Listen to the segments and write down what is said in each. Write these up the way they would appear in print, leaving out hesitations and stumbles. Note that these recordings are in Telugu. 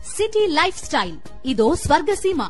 సిటీ లైఫ్ స్టైల్ ఇదో స్వర్గసీమ.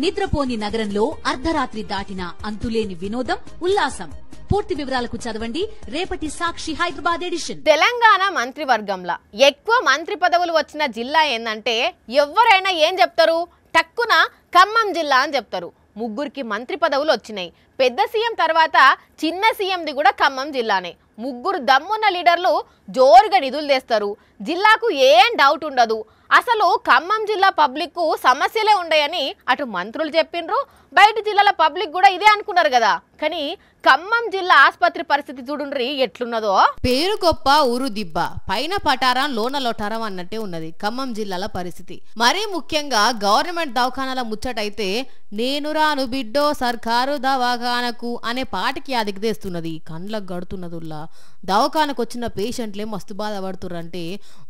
నిద్రపోని నగరంలో అర్ధరాత్రి దాటిన అంతులేని వినోదం, ఉల్లాసం. పూర్తి వివరాలకు చదవండి రేపటి సాక్షి హైదరాబాద్ ఎడిషన్. తెలంగాణ మంత్రివర్గంలో ఎక్కువ మంత్రి పదవులు వచ్చిన జిల్లా ఏందంటే ఎవరైనా ఏం చెప్తారు? టక్కున ఖమ్మం జిల్లా అని చెప్తారు. ముగ్గురికి మంత్రి పదవులు వచ్చినాయి. పెద్ద సీఎం తర్వాత చిన్న సీఎంది కూడా ఖమ్మం జిల్లానే. ముగ్గురు దమ్మున్న లీడర్లు జోరుగా నిధులు తెస్తారు. జిల్లాకు ఏం డౌట్ ఉండదు. అసలు ఖమ్మం జిల్లా పబ్లిక్ కు సమస్యలే ఉండయని అటు మంత్రులు చెప్పిండ్రు, బయట జిల్లాల పబ్లిక్ కూడా ఇదే అనుకున్నారు కదా. కానీ ఖమ్మం జిల్లా ఆసుపత్రి పరిస్థితి చూడుండ్రి ఎట్లున్నదో. పేరు గొప్ప ఊరు దిబ్బ, పైన పటారం లోన లోటారం అన్నట్టే ఉన్నది ఖమ్మం జిల్లాల పరిస్థితి. మరీ ముఖ్యంగా గవర్నమెంట్ దవాఖానాల ముచ్చటైతే నేను రాను బిడ్డో సర్కారు దవాఖానకు అనే పాటకి అదిగిదేస్తున్నది. కండ్లకు గడుతున్నదుల్లా దవాఖానకు వచ్చిన పేషెంట్లే మస్తు బాధపడుతుర్రంటే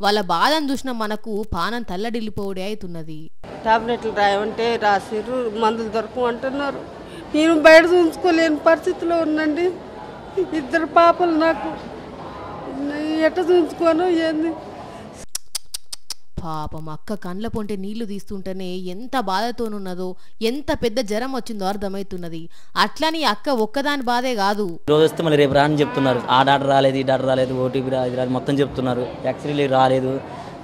వాళ్ళ బాధను చూసిన మనకు పానం తల్లడిల్లిపోవడే అవుతున్నది. టాబ్లెట్లు రాయమంటే రాసిర్రు, మందులు దొరకవు అంటున్నారు. నేను బయట చూసుకోలేని పరిస్థితిలో ఉన్నాండి. ఇద్దరు పాపలు నాకు, ఎట్ట చూసుకోను ఏంది. పాపం అక్క కండ్ల పొంటే నీళ్లు తీస్తుంటేనే ఎంత బాధతోనున్నదో, ఎంత పెద్ద జ్వరం వచ్చిందో అర్థమవుతున్నది. అట్లని అక్క ఒక్కదాని బాధే కాదు. రోజు వస్తే మళ్ళీ రేపు రాని చెప్తున్నారు. ఆ డాక్టర్ రాలేదు, ఈ డాక్టర్ రాలేదు, ఓటీపీ రాలేదు, మొత్తం చెప్తున్నారు. ఎక్స్రేలు రాలేదు,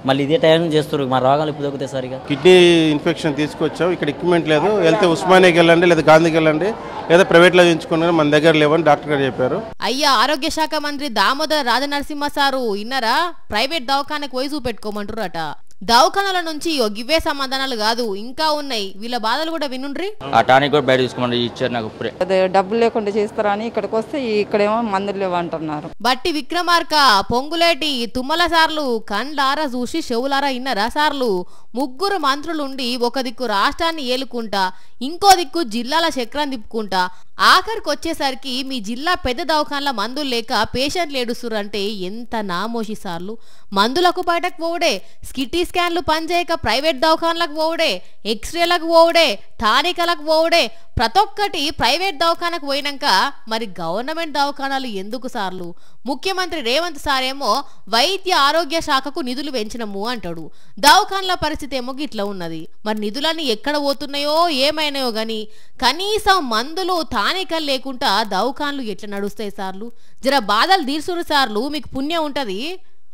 మళ్ళీ ఇదే టైం చేస్తారు. మా రోగాలు ఇప్పుడు దొరుకుతాయి. సరిగా కిడ్నీ ఇన్ఫెక్షన్ తీసుకొచ్చాం, ఇక్కడ ఎక్విప్మెంట్ లేదు, వెళ్తే ఉస్మానియాకి వెళ్ళండి లేదా గాంధీకి వెళ్ళండి లేదా ప్రైవేట్లో చేయించుకున్నారు, మన దగ్గర లేవని డాక్టర్ గారు చెప్పారు. అయ్యా ఆరోగ్య శాఖ మంత్రి దామోదర రాజనరసింహ సారు ఇన్నరా ప్రైవేట్ దవాఖానకు పోయి చూపెట్టుకోమంటారట. దవాఖానాల నుంచి గివ్వే సమాధానాలు కాదు, ఇంకా ఉన్నాయి. వీళ్ళ బాధలు కూడా వినుండ్రి. ఆ టానిక్ కూడా బయట తీసుకోమని ఇచ్చారు నాకు. అదే డబ్బులు లేకుండా చేస్తారని ఇక్కడికి వస్తే ఇక్కడేమో మందులు లేవంటున్నారు. బట్టి విక్రమార్క, పొంగులేటి, తుమ్మల సార్లు కండ్లారా చూసి చెవులారా ఇన్నరా సార్లు. ముగ్గురు మంత్రులుండి ఒక దిక్కు రాష్ట్రాన్ని ఏలుకుంటా, ఇంకో దిక్కు జిల్లాల చక్రం తిప్పుకుంటా, ఆఖరికి వచ్చేసరికి మీ జిల్లా పెద్ద దవాఖాన్ల మందులు లేక పేషెంట్లు ఏడుస్తురంటే ఎంత నామోషి సార్లు. మందులకు బయటకు పోవుడే, స్కిటీ స్కాన్లు పనిచేయక ప్రైవేట్ దవాఖాన్లకు పోవుడే, ఎక్స్రేలకు పోవుడే, టానికలకు పోవుడే, ప్రతి ఒక్కటి ప్రైవేట్ దవాఖానకు పోయినాక మరి గవర్నమెంట్ దవాఖానాలు ఎందుకు సార్లు? ముఖ్యమంత్రి రేవంత్ సారేమో వైద్య ఆరోగ్య శాఖకు నిధులు పెంచినము అంటాడు. దవాఖాన్ల పరిస్థితి ఏమో గిట్లా ఉన్నది. మరి నిధులన్నీ ఎక్కడ పోతున్నాయో ఏమైనాయో గాని కనీసం మందులు టానికలు లేకుండా దవాఖాన్లు ఎట్లా నడుస్తాయి సార్లు? జర బాధలు తీర్చురు సార్లు, మీకు పుణ్యం ఉంటది.